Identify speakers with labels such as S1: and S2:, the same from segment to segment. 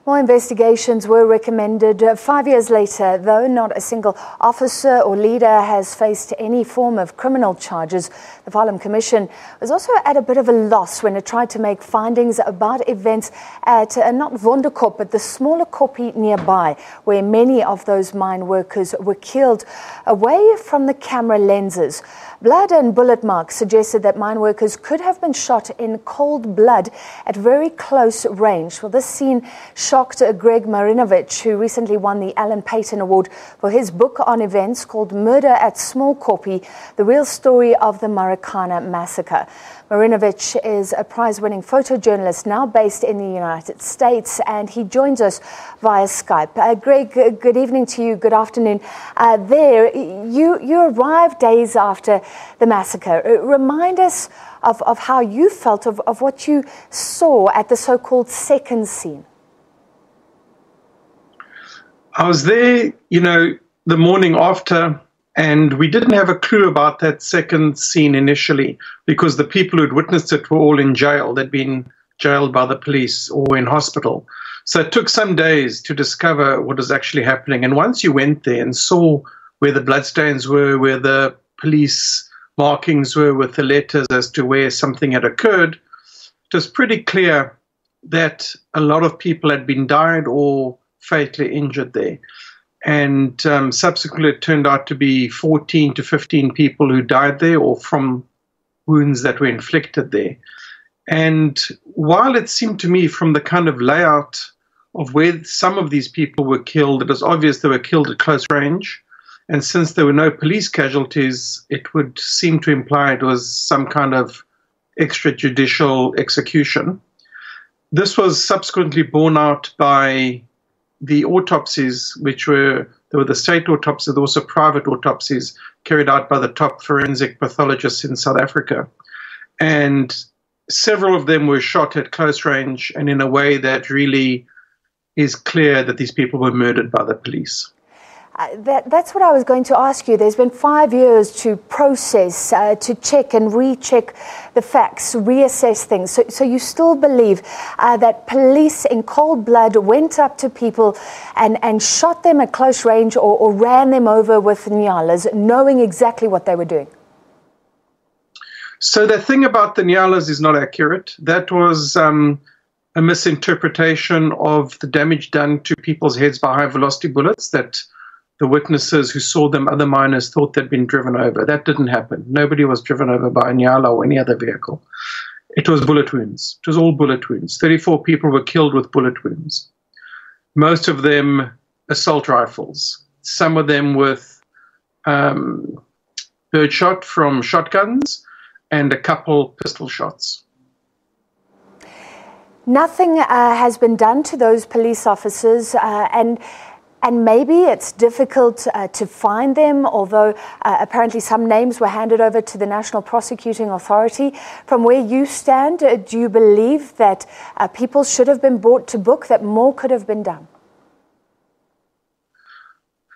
S1: More investigations were recommended 5 years later, though not a single officer or leader has faced any form of criminal charges. The Farlam Commission was also at a bit of a loss when it tried to make findings about events at not Wonderkop, but the smaller Koppie nearby, where many of those mine workers were killed away from the camera lenses. Blood and bullet marks suggested that mine workers could have been shot in cold blood at very close range. Well, this scene shocked Greg Marinovich, who recently won the Alan Paton Award for his book on events called Murder at Small Koppie, the real story of the Marikana Massacre. Marinovich is a prize-winning photojournalist now based in the United States, and he joins us via Skype. Greg, good evening to you. Good afternoon. You arrived days after the massacre. Remind us of how you felt, of what you saw at the so-called second scene.
S2: I was there, the morning after, and we didn't have a clue about that second scene initially because the people who'd witnessed it were all in jail. They'd been jailed by the police or in hospital. So it took some days to discover what was actually happening. And once you went there and saw where the bloodstains were, where the police markings were with the letters as to where something had occurred, it was pretty clear that a lot of people had been died or fatally injured there. And subsequently, it turned out to be 14 to 15 people who died there or from wounds that were inflicted there. And while it seemed to me from the kind of layout of where some of these people were killed, it was obvious they were killed at close range. And since there were no police casualties, it would seem to imply it was some kind of extrajudicial execution. This was subsequently borne out by the autopsies, there were the state autopsies, there were also private autopsies carried out by the top forensic pathologists in South Africa. And several of them were shot at close range and in a way that really is clear that these people were murdered by the police.
S1: That's what I was going to ask you. There's been 5 years to process, to check and recheck the facts, reassess things. So you still believe that police in cold blood went up to people and shot them at close range or ran them over with nyalas, knowing exactly what they were doing?
S2: So the thing about the nyalas is not accurate. That was a misinterpretation of the damage done to people's heads by high-velocity bullets that the witnesses who saw them, other miners, thought they'd been driven over. That didn't happen. Nobody was driven over by a nyala or any other vehicle. It was bullet wounds. It was all bullet wounds. 34 people were killed with bullet wounds. Most of them assault rifles. Some of them with birdshot from shotguns and a couple pistol shots.
S1: Nothing has been done to those police officers, and maybe it's difficult to find them, although apparently some names were handed over to the National Prosecuting Authority. From where you stand, do you believe that people should have been brought to book, that more could have been done?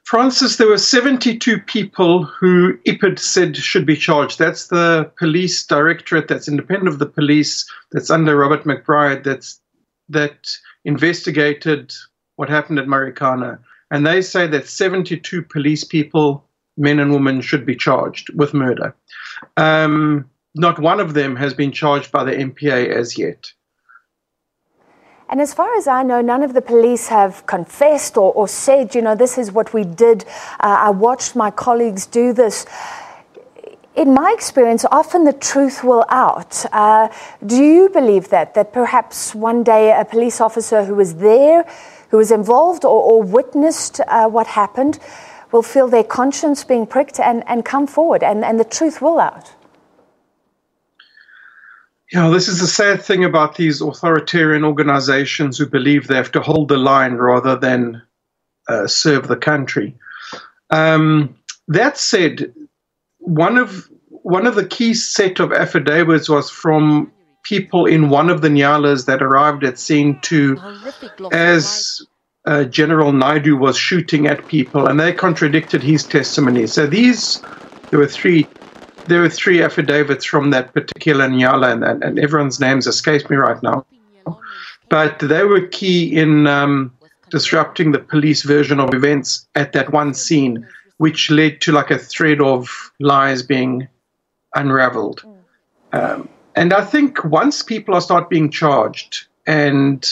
S2: Francis, there were 72 people who IPID said should be charged. That's the police directorate that's independent of the police, that's under Robert McBride, that investigated what happened at Marikana. And they say that 72 police people, men and women, should be charged with murder. Not one of them has been charged by the MPA as yet.
S1: And as far as I know, none of the police have confessed or said, this is what we did. I watched my colleagues do this. In my experience, often the truth will out. Do you believe that perhaps one day a police officer who was there, who was involved or witnessed what happened, will feel their conscience being pricked and come forward and the truth will out?
S2: Yeah, this is the sad thing about these authoritarian organizations who believe they have to hold the line rather than serve the country. That said, one of the key set of affidavits was from people in one of the nyalas that arrived at scene as General Naidu was shooting at people, and they contradicted his testimony. So there were three affidavits from that particular nyala, and everyone's names escape me right now. But they were key in disrupting the police version of events at that one scene, which led to like a thread of lies being unraveled. And I think once people start being charged and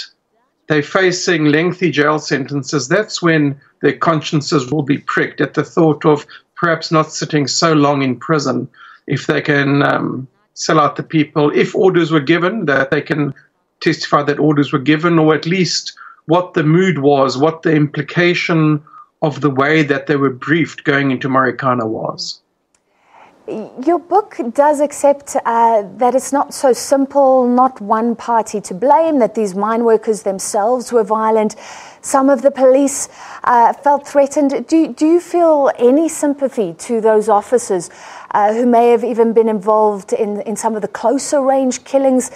S2: they're facing lengthy jail sentences, that's when their consciences will be pricked at the thought of perhaps not sitting so long in prison if they can sell out the people, if orders were given, that they can testify that orders were given, or at least what the mood was, what the implication of the way that they were briefed going into Marikana was.
S1: Your book does accept that it's not so simple, not one party to blame, that these mine workers themselves were violent. Some of the police felt threatened. Do you feel any sympathy to those officers who may have even been involved in some of the closer range killings?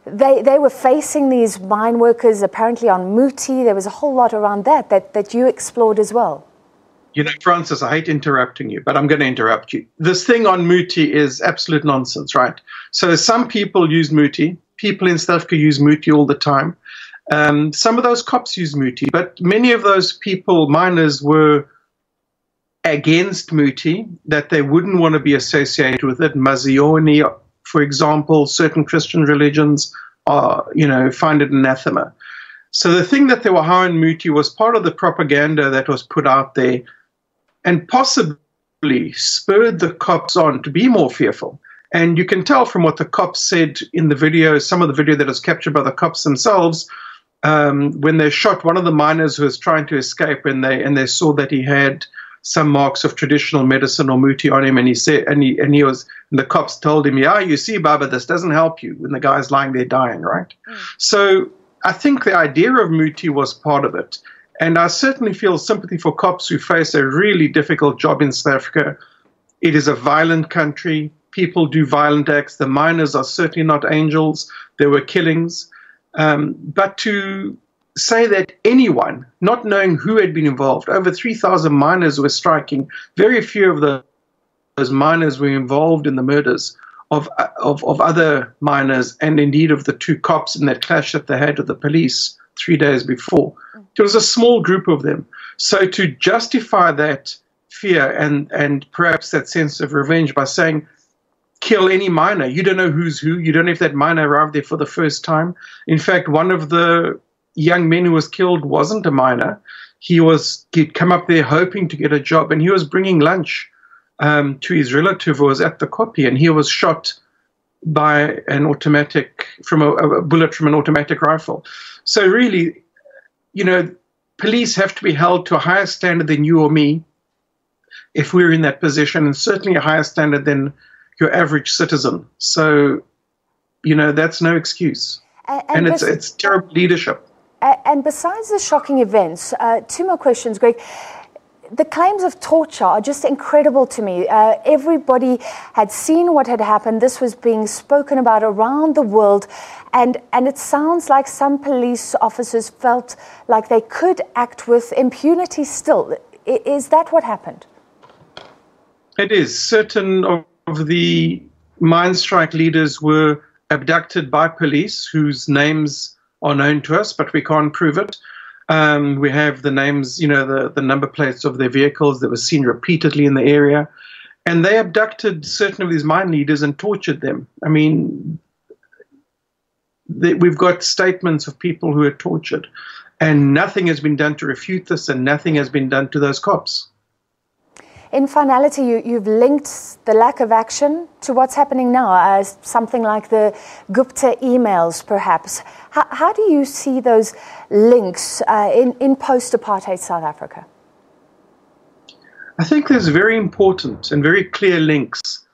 S1: They were facing these mine workers apparently on Muti. There was a whole lot around that you explored as well.
S2: You know, Francis, I hate interrupting you, but I'm going to interrupt you. This thing on Muti is absolute nonsense, right? So some people use Muti. People in South Africa use Muti all the time. Some of those cops use Muti, but many of those people, miners, were against Muti, that they wouldn't want to be associated with it. Mazioni, for example, certain Christian religions are, find it anathema. So the thing that they were high on Muti was part of the propaganda that was put out there, and possibly spurred the cops on to be more fearful. And you can tell from what the cops said in the video, some of the video that was captured by the cops themselves, when they shot one of the miners who was trying to escape, and they saw that he had some marks of traditional medicine or Muti on him, and the cops told him, "Yeah, you see, Baba, this doesn't help you," when the guy's lying there dying, right? So I think the idea of Muti was part of it. And I certainly feel sympathy for cops who face a really difficult job in South Africa. It is a violent country. People do violent acts. The miners are certainly not angels. There were killings. But to say that anyone, not knowing who had been involved, over 3,000 miners were striking. Very few of those miners were involved in the murders of other miners, and indeed of the two cops in that clash that they had with the police 3 days before. It was a small group of them. So to justify that fear and perhaps that sense of revenge by saying, kill any miner, you don't know who's who, you don't know if that miner arrived there for the first time. In fact, one of the young men who was killed wasn't a miner. He'd come up there hoping to get a job, and he was bringing lunch to his relative who was at the Koppie, and he was shot by a bullet from an automatic rifle. So really, police have to be held to a higher standard than you or me if we're in that position, and certainly a higher standard than your average citizen. So, that's no excuse. And it's terrible leadership.
S1: And besides the shocking events, two more questions, Greg. The claims of torture are just incredible to me. Everybody had seen what had happened. This was being spoken about around the world. And it sounds like some police officers felt like they could act with impunity still. Is that what happened?
S2: It is. Certain of the mine strike leaders were abducted by police whose names are known to us, but we can't prove it. We have the names, the number plates of their vehicles that were seen repeatedly in the area. And they abducted certain of these mine leaders and tortured them. I mean, we've got statements of people who are tortured. And nothing has been done to refute this, and nothing has been done to those cops.
S1: In finality, you've linked the lack of action to what's happening now, as something like the Gupta emails, perhaps. How do you see those links in post-apartheid South Africa?
S2: I think there's very important and very clear links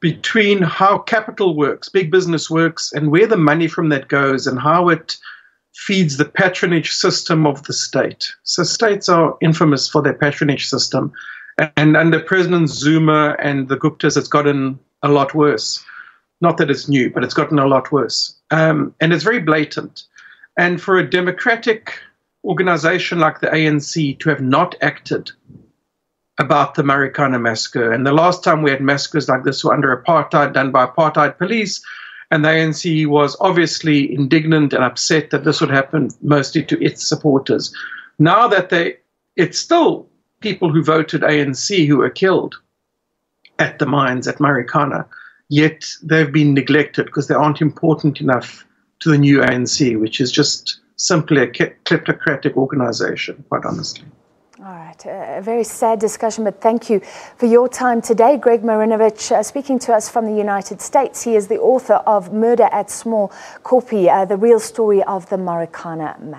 S2: between how capital works, big business works, and where the money from that goes, and how it feeds the patronage system of the state. So states are infamous for their patronage system. And under President Zuma and the Guptas, it's gotten a lot worse. Not that it's new, but it's gotten a lot worse. And it's very blatant. And for a democratic organization like the ANC to have not acted about the Marikana Massacre, and the last time we had massacres like this were under apartheid, done by apartheid police, And the ANC was obviously indignant and upset that this would happen mostly to its supporters. Now that it's still people who voted ANC who were killed at the mines at Marikana, yet they've been neglected because they aren't important enough to the new ANC, which is just simply a kleptocratic organization, quite honestly.
S1: All right, a very sad discussion, but thank you for your time today. Greg Marinovich speaking to us from the United States. He is the author of Murder at Small Koppie, the real story of the Marikana Massacre.